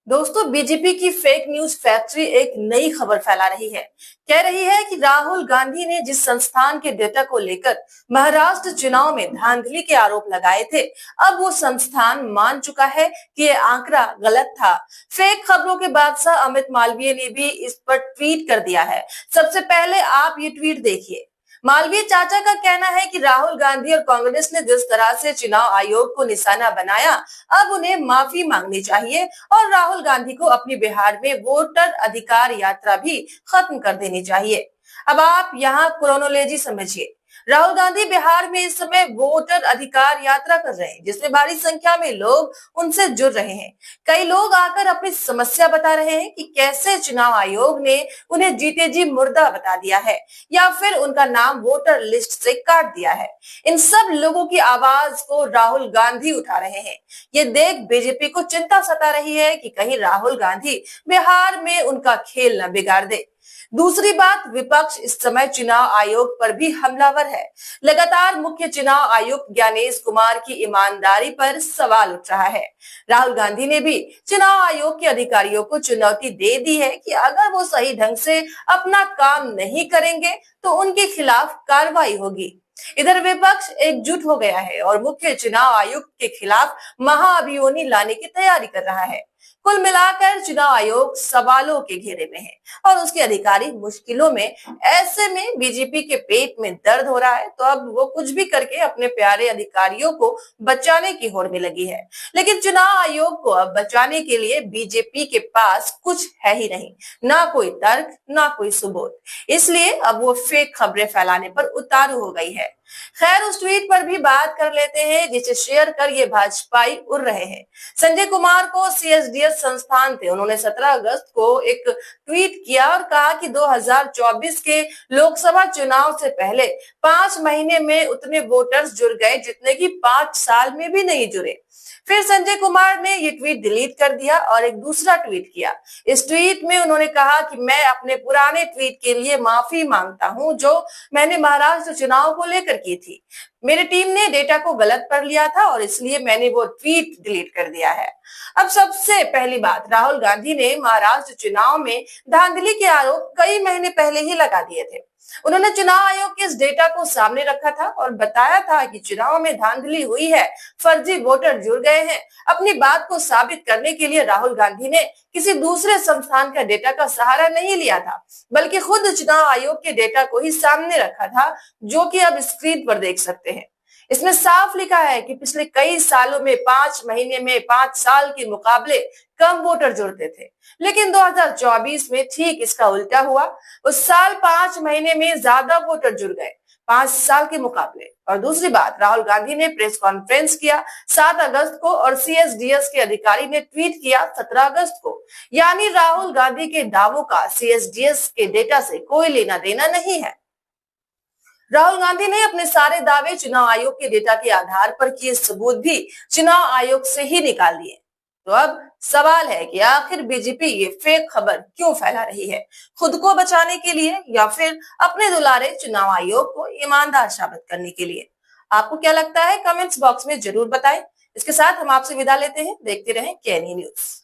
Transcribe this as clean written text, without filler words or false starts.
दोस्तों, बीजेपी की fake news factory एक नई खबर फैला रही है। कह रही है कि राहुल गांधी ने जिस संस्थान के डेटा को लेकर महाराष्ट्र चुनाव में धांधली के आरोप लगाए थे, अब वो संस्थान मान चुका है कि ये आंकड़ा गलत था। फेक खबरों के बादशाह अमित मालवीय ने भी इस पर ट्वीट कर दिया है। सबसे पहले आप ये ट्वीट देखिए। मालवीय चाचा का कहना है कि राहुल गांधी और कांग्रेस ने जिस तरह से चुनाव आयोग को निशाना बनाया, अब उन्हें माफी मांगनी चाहिए और राहुल गांधी को अपनी बिहार में वोटर अधिकार यात्रा भी खत्म कर देनी चाहिए। अब आप यहाँ क्रोनोलॉजी समझिए। राहुल गांधी बिहार में इस समय वोटर अधिकार यात्रा कर रहे हैं, जिसमें भारी संख्या में लोग उनसे जुड़ रहे हैं। कई लोग आकर अपनी समस्या बता रहे हैं कि कैसे चुनाव आयोग ने उन्हें जीते जी मुर्दा बता दिया है या फिर उनका नाम वोटर लिस्ट से काट दिया है। इन सब लोगों की आवाज को राहुल गांधी उठा रहे हैं। ये देख बीजेपी को चिंता सता रही है कि कहीं राहुल गांधी बिहार में उनका खेल न बिगाड़ दे। दूसरी बात, विपक्ष इस समय चुनाव आयोग पर भी हमलावर है। लगातार मुख्य चुनाव आयुक्त ज्ञानेश कुमार की ईमानदारी पर सवाल उठ रहा है। राहुल गांधी ने भी चुनाव आयोग के अधिकारियों को चुनौती दे दी है कि अगर वो सही ढंग से अपना काम नहीं करेंगे तो उनके खिलाफ कार्रवाई होगी। इधर विपक्ष एकजुट हो गया है और मुख्य चुनाव आयुक्त के खिलाफ महाअभियोनी लाने की तैयारी कर रहा है। कुल मिलाकर चुनाव आयोग सवालों के घेरे में है और उसके अधिकारी मुश्किलों में। ऐसे में बीजेपी के पेट में दर्द हो रहा है, तो अब वो कुछ भी करके अपने प्यारे अधिकारियों को बचाने की होड़ में लगी है। लेकिन चुनाव आयोग को अब बचाने के लिए बीजेपी के पास कुछ है ही नहीं, ना कोई तर्क, ना कोई सबूत। इसलिए अब वो फेक खबरें फैलाने पर उतारू हो गई है। खैर, उस ट्वीट पर भी बात कर लेते हैं जिसे शेयर कर ये भाजपाई उड़ रहे हैं। संजय कुमार को सीएसडीएस संस्थान थे। उन्होंने 17 अगस्त को एक ट्वीट किया और कहा कि 2024 के लोकसभा चुनाव से पहले 5 महीने में उतने वोटर्स जुड़ गए जितने कि 5 साल में भी नहीं जुड़े। फिर संजय कुमार ने ये ट्वीट डिलीट कर दिया और एक दूसरा ट्वीट किया। इस ट्वीट में उन्होंने कहा कि मैं अपने पुराने ट्वीट के लिए माफी मांगता हूं जो मैंने महाराष्ट्र चुनाव को लेकर की थी। मेरी टीम ने डेटा को गलत पढ़ लिया था और इसलिए मैंने वो ट्वीट डिलीट कर दिया है। अब सबसे पहली बात, राहुल गांधी ने महाराष्ट्र चुनाव में धांधली के आरोप कई महीने पहले ही लगा दिए थे। उन्होंने चुनाव आयोग के इस डेटा को सामने रखा था और बताया था कि चुनाव में धांधली हुई है, फर्जी वोटर जुड़ गए हैं। अपनी बात को साबित करने के लिए राहुल गांधी ने किसी दूसरे संस्थान का डेटा का सहारा नहीं लिया था, बल्कि खुद चुनाव आयोग के डेटा को ही सामने रखा था, जो कि अब स्क्रीन पर देख सकते हैं। इसमें साफ लिखा है कि पिछले कई सालों में 5 महीने में 5 साल के मुकाबले कम वोटर जुड़ते थे, लेकिन 2024 में ठीक इसका उल्टा हुआ। उस साल 5 महीने में ज्यादा वोटर जुड़ गए 5 साल के मुकाबले। और दूसरी बात, राहुल गांधी ने प्रेस कॉन्फ्रेंस किया 7 अगस्त को और सीएसडीएस के अधिकारी ने ट्वीट किया 17 अगस्त को। यानी राहुल गांधी के दावों का सीएसडीएस के डेटा से कोई लेना देना नहीं है। राहुल गांधी ने अपने सारे दावे चुनाव आयोग के डेटा के आधार पर किए सबूत भी चुनाव आयोग से ही निकाल दिए। तो अब सवाल है कि आखिर बीजेपी ये फेक खबर क्यों फैला रही है, खुद को बचाने के लिए या फिर अपने दुलारे चुनाव आयोग को ईमानदार साबित करने के लिए? आपको क्या लगता है? कमेंट्स बॉक्स में जरूर बताएं। इसके साथ हम आपसे विदा लेते हैं। देखते रहें केएनई न्यूज।